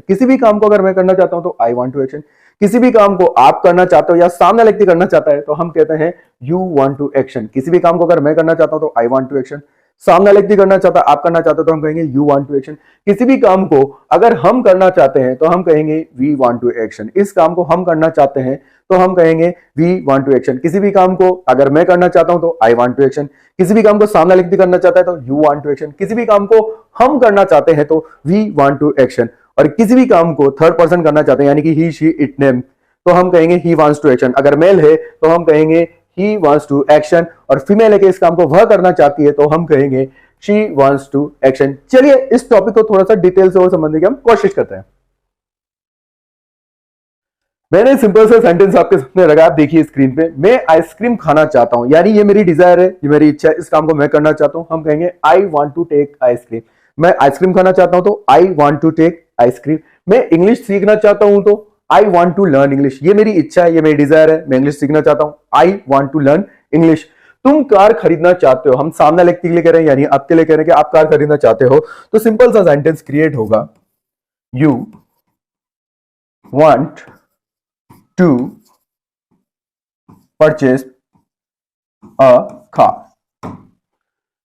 किसी भी काम को अगर मैं करना चाहता हूं तो आई वांट टू एक्शन, किसी भी काम को आप करना चाहते हो या सामने व्यक्ति करना चाहता है तो हम कहते हैं यू वांट टू एक्शन। किसी भी काम को अगर मैं करना चाहता हूं तो आई वांट टू एक्शन, सामने व्यक्ति करना चाहता है, आप करना चाहते हो तो हम कहेंगे यू वांट टू एक्शन। किसी भी काम को अगर हम करना चाहते हैं तो हम कहेंगे वी वांट टू एक्शन। इस काम को हम करना चाहते हैं तो हम कहेंगे वी वांट टू एक्शन। किसी भी काम को अगर मैं करना चाहता हूं तो आई वांट टू एक्शन, किसी भी काम को सामने व्यक्ति करना चाहता है तो यू वांट टू एक्शन, किसी भी काम को हम करना चाहते हैं तो वी वांट टू एक्शन, और किसी भी काम को थर्ड पर्सन करना चाहते हैं यानी कि ही शी इट नेम तो हम कहेंगे ही वांट्स टू एक्शन। अगर मेल है तो हम कहेंगे ही वांट्स टू एक्शन, और फीमेल है कि इस काम को वह करना चाहती है तो हम कहेंगे शी वांट्स टू एक्शन। चलिए इस टॉपिक को थोड़ा सा डिटेल से और समझने की हम कोशिश करते हैं। मैंने सिंपल सा सेंटेंस आपके सामने रखा, आप देखिए स्क्रीन पे, मैं आइसक्रीम खाना चाहता हूं, यानी ये मेरी डिजायर है, ये मेरी इच्छा है, इस काम को मैं करना चाहता हूं, हम कहेंगे I want to take ice cream. मैं आइसक्रीम खाना चाहता हूं तो I want to take ice cream. मैं इंग्लिश सीखना चाहता हूं तो I want to learn English, ये मेरी इच्छा है, ये मेरी डिजायर है, मैं इंग्लिश सीखना चाहता हूं, I want to learn English. तुम कार खरीदना चाहते हो, हम सामने व्यक्ति के लिए कह रहे हैं यानी आपके लिए कह रहे हैं कि आप कार खरीदना चाहते हो, तो सिंपल सा सेंटेंस क्रिएट होगा you want to purchase a car.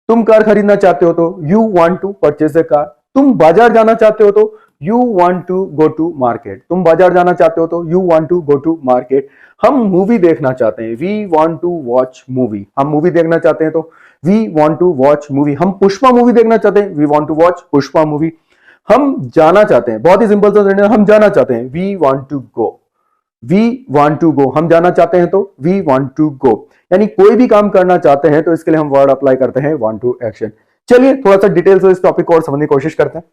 तुम कार खरीदना चाहते हो तो you want to purchase a car. तुम बाजार जाना चाहते हो तो you want to go to market. तुम बाजार जाना चाहते हो तो you want to go to market. हम मूवी देखना चाहते हैं, we want to watch movie. हम मूवी देखना चाहते हैं तो we want to watch movie. हम पुष्पा मूवी देखना चाहते हैं, we want to watch Pushpa movie. हम जाना चाहते हैं, बहुत ही सिंपल सा, हम जाना चाहते हैं, we want to go. We want to go, हम जाना चाहते हैं तो वी वांट टू गो। यानी कोई भी काम करना चाहते हैं तो इसके लिए हम वर्ड अप्लाई करते हैं वांट टू एक्शन। चलिए थोड़ा सा डिटेल से इस टॉपिक को और समझने की कोशिश करते हैं।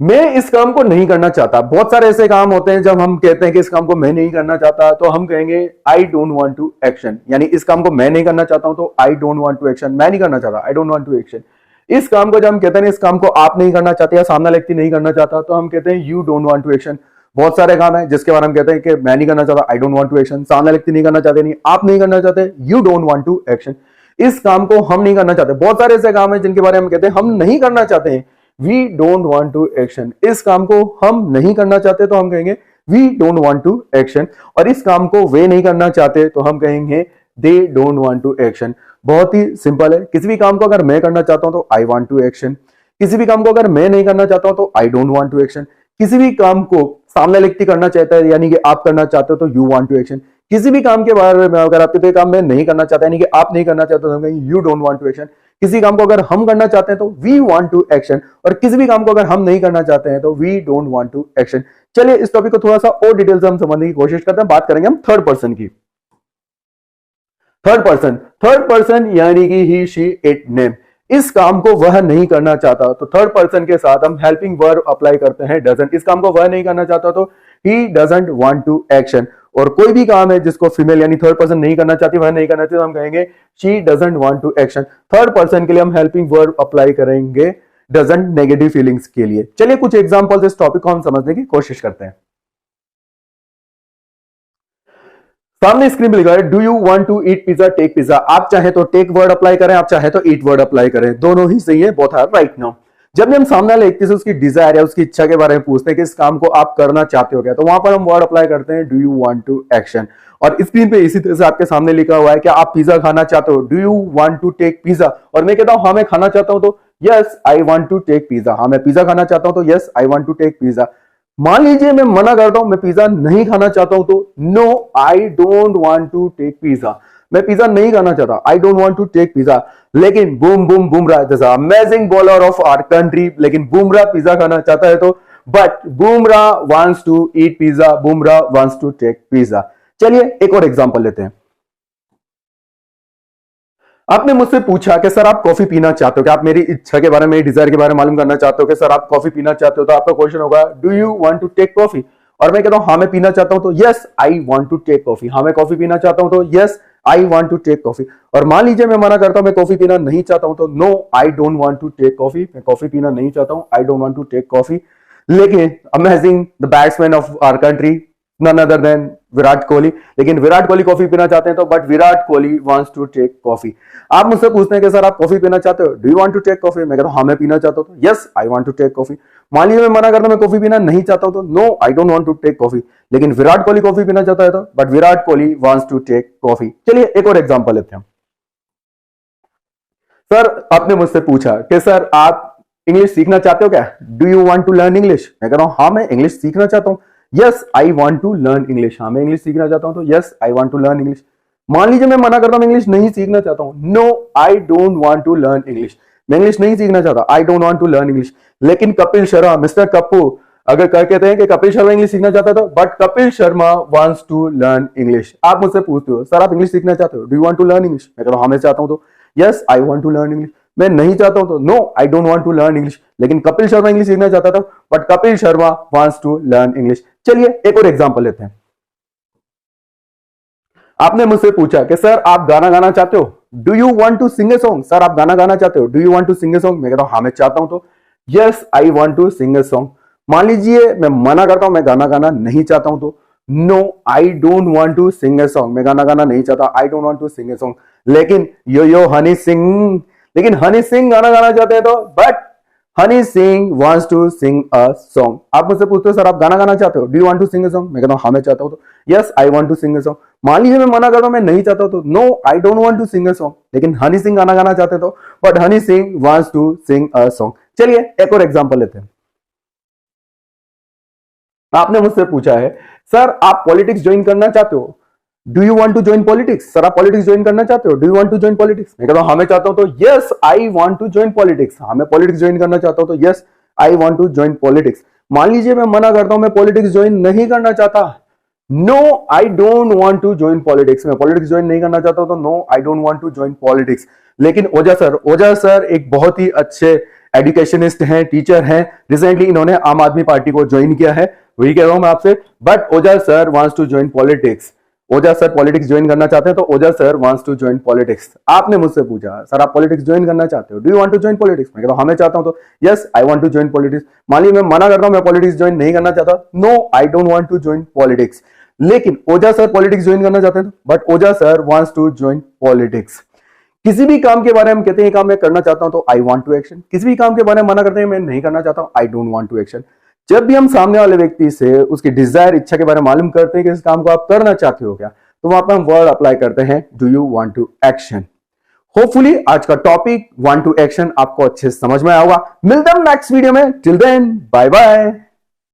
मैं इस काम को नहीं करना चाहता। बहुत सारे ऐसे काम होते हैं जब हम कहते हैं कि इस काम को मैं नहीं करना चाहता तो हम कहेंगे I don't want to action, यानी इस काम को मैं नहीं करना चाहता हूं तो I don't want to action. मैं नहीं करना चाहता, I don't want to action. इस काम को जब हम कहते हैं इस काम को आप नहीं करना चाहते या सामने व्यक्ति नहीं करना चाहता तो हम कहते हैं you don't want to action. बहुत सारे काम है जिसके बारे में हम कहते हैं कि मैं नहीं करना चाहता, I don't want to action. सामने व्यक्ति नहीं करना चाहते, नहीं आप नहीं करना चाहते, you don't want to action. इस काम को हम नहीं करना चाहते। बहुत सारे ऐसे काम है जिनके बारे में हम कहते हैं हम नहीं करना चाहते हैं, we don't want to action. इस काम को हम नहीं करना चाहते तो हम कहेंगे we don't want to action, और इस काम को वे नहीं करना चाहते तो हम कहेंगे they don't want to action. बहुत ही सिंपल है। किसी भी काम को अगर मैं करना चाहता हूं तो आई वांट टू एक्शन, किसी भी काम को अगर मैं नहीं करना चाहता हूं तो I don't want to action. किसी भी काम को सामने व्यक्ति करना चाहता है यानी कि आप करना चाहते हो तो यू वांट टू एक्शन। किसी भी काम के बारे में अगर आप कहते हैं काम मैं नहीं करना चाहता यानी कि आप नहीं करना चाहते तो हम कहेंगे you don't want to action. किसी काम को अगर हम करना चाहते हैं तो वी वांट टू एक्शन, और किसी भी काम को अगर हम नहीं करना चाहते हैं तो we don't want to action. चलिए इस टॉपिक को थोड़ा सा और डिटेल से हम समझने की कोशिश करते हैं। बात करेंगे हम थर्ड पर्सन की। थर्ड पर्सन यानी कि ही शी इट नेम। इस काम को वह नहीं करना चाहता तो थर्ड पर्सन के साथ हम हेल्पिंग वर्ब अप्लाई करते हैं डजंट। इस काम को वह नहीं करना चाहता तो he doesn't want to action. और कोई भी काम है जिसको फीमेल यानी थर्ड पर्सन नहीं करना चाहती, वह नहीं करना चाहती, तो हम कहेंगे she doesn't want to action. Third person के लिए हम हेल्पिंग वर्ब अप्लाई करेंगे डजंट नेगेटिव फीलिंग्स के लिए। चलिए कुछ एग्जांपल्स इस टॉपिक को हम समझने की कोशिश करते हैं। सामने स्क्रीन पे लिखा है do you want to eat pizza take pizza. आप चाहे तो टेक वर्ड अप्लाई करें, आप चाहे तो ईट वर्ड अप्लाई करें, दोनों ही सही है, बोथ आर राइट नाउ। जब भी हम सामने वाले व्यक्ति से उसकी डिजायर या उसकी इच्छा के बारे में पूछते हैं कि इस काम को आप करना चाहते हो क्या, तो वहां पर हम वर्ड अप्लाई करते हैं do you want to action. और स्क्रीन पे इसी तरह से आपके सामने लिखा हुआ है कि आप पिज्जा खाना चाहते हो, do you want to take pizza. और मैं कहता हूं हाँ मैं खाना चाहता हूं तो yes I want to take pizza. हाँ मैं पिज्जा खाना चाहता हूं तो yes I want to take pizza. मान लीजिए मैं मना करता हूं, मैं पिज्जा नहीं खाना चाहता हूं तो no I don't want to take pizza. मैं पिज्जा नहीं खाना चाहता, I don't want to take pizza. लेकिन बूम बूम बुमराह जैसा amazing bowler of our country, लेकिन बुमराह पिज्जा खाना चाहता है तो but Bumrah wants to eat pizza, Bumrah wants to take pizza. चलिए एक और एग्जांपल लेते हैं। आपने मुझसे पूछा कि सर आप कॉफी पीना चाहते हो क्या, आप मेरी इच्छा के बारे में, मेरी डिजायर के बारे में मालूम करना चाहते हो कि सर आप कॉफी पीना चाहते हो, तो आपका क्वेश्चन होगा do you want to take coffee. और मैं कहता हूं हाँ मैं पीना चाहता हूं तो yes I want to take coffee. हाँ मैं कॉफी पीना चाहता हूं तो yes I want to take coffee. और मान लीजिए मैं मना करता हूं, मैं कॉफी पीना नहीं चाहता हूं तो no I don't want to take coffee. मैं कॉफी पीना नहीं चाहता हूं, I don't want to take coffee. लेकिन amazing the batsman of our country none other than Virat Kohli. लेकिन विराट कोहली कॉफी पीना चाहते हैं तो but Virat Kohli wants to take coffee. आप मुझसे पूछते हैं कि सर आप कॉफी पीना चाहते हो, do you want to take coffee? मैं कहता हूं हाँ मैं पीना चाहता हूं, yes I want to take coffee. मान लीजिए मैं मना करता हूं मैं कॉफी पीना नहीं चाहता हूं तो no I don't want to take coffee. लेकिन विराट कोहली कॉफी पीना चाहता है तो but Virat Kohli wants to take coffee. चलिए एक और एग्जांपल लेते हैं। सर आपने मुझसे पूछा कि सर आप इंग्लिश सीखना चाहते हो क्या, do you want to learn English? मैं कह रहा हूं हाँ मैं इंग्लिश सीखना चाहता हूं, yes I want to learn English. हाँ मैं इंग्लिश सीखना चाहता हूं तो yes I want to learn English. मान लीजिए मैं मना करता हूं इंग्लिश नहीं सीखना चाहता हूं, no I don't want to learn English. मैं इंग्लिश नहीं सीखना चाहता, I don't want to learn English. लेकिन कपिल शर्मा, मिस्टर कप्पू अगर कह कहते हैं कि कपिल शर्मा इंग्लिश सीखना चाहता था but Kapil Sharma wants to learn English. आप मुझसे पूछते हो सर आप इंग्लिश सीखना चाहते हो, do you want to learn English? मैं कहता हूं हाँ मैं चाहता हूं तो yes I want to learn English. मैं नहीं चाहता हूं तो no I don't want to learn English. लेकिन कपिल शर्मा इंग्लिश सीखना चाहता था but Kapil Sharma wants to learn English. चलिए एक और एग्जांपल लेते हैं। आपने मुझसे पूछा कि सर आप गाना गाना चाहते हो, do you want to sing a song? Sir आप गाना गाना चाहते हो, do you want to sing a song? मैं कहता हूं हाँ मैं चाहता हूं तो yes I want to sing a song. मान लीजिए मैं मना करता हूं मैं गाना गाना नहीं चाहता हूं तो no I don't want to sing a song. मैं गाना गाना नहीं चाहता, I don't want to sing a song. लेकिन यो हनी सिंह, लेकिन हनी सिंह गाना गाना चाहते हैं तो but Honey Singh wants to sing a song. आप मुझसे पूछते हो सर आप गाना गाना चाहते हो, do you want to sing a song? मैं कहता हूं हाँ मैं चाहता हूं तो yes I want to sing a song. मान लीजिए मैं मना करता हूं मैं नहीं चाहता तो no I don't want to sing a song. लेकिन हनी सिंह गाना गाना चाहते तो but Honey Singh wants to sing a song. चलिए एक और एग्जांपल लेते हैं। आपने मुझसे पूछा है सर आप पॉलिटिक्स ज्वाइन करना चाहते हो, do you want to join politics? Sir आप पॉलिटिक्स ज्वाइन करना चाहते हो, do you want to join politics? मैं कहता हूं हाँ मैं चाहता हूं तो yes I want to join politics. हाँ मैं पॉलिटिक्स ज्वाइन करना चाहता हूं तो yes I want to join politics. मान लीजिए मैं मना करता हूं मैं पॉलिटिक्स ज्वाइन नहीं करना चाहता, no I don't want to join politics. मैं पॉलिटिक्स ज्वाइन नहीं करना चाहता तो no I don't want to join politics. लेकिन ओझा सर एक बहुत ही अच्छे एजुकेशनिस्ट हैं, टीचर हैं, रिसेंटली इन्होंने आम आदमी पार्टी को ज्वाइन किया है, वही कह रहा हूं मैं आपसे। But Ojha sir wants to join politics. Ojha sir politics join करना चाहते हैं तो Ojha sir wants to join politics. आपने मुझसे पूछा सर आप पॉलिटिक्स ज्वाइन करना चाहते हो, do you want to join politics? मैं कहता हूं हाँ मैं चाहता हूं तो yes I want to join politics. मान लीजिए मैं मना करता हूं मैं पॉलिटिक्स ज्वाइन नहीं करना चाहता, no I don't want to join politics. लेकिन ओझा सर पॉलिटिक्स ज्वाइन करना चाहते हैं but Ojha sir wants to join politics. किसी भी काम के बारे में हम कहते हैं ये काम मैं करना चाहता हूं तो आई वांट टू एक्शन, किसी भी काम के बारे में मना करते हैं मैं नहीं करना चाहता हूं, I don't want to action. जब भी हम सामने वाले व्यक्ति से उसकी डिजायर इच्छा के बारे में मालूम करते हैं कि इस काम को आप करना चाहते हो क्या, तो वहां पर हम वर्ड अप्लाई करते हैं do you want to action. Hopefully आज का टॉपिक वांट टू एक्शन आपको अच्छे से समझ में आया होगा। मिलते हैं नेक्स्ट वीडियो में, टिल देन बाय बाय।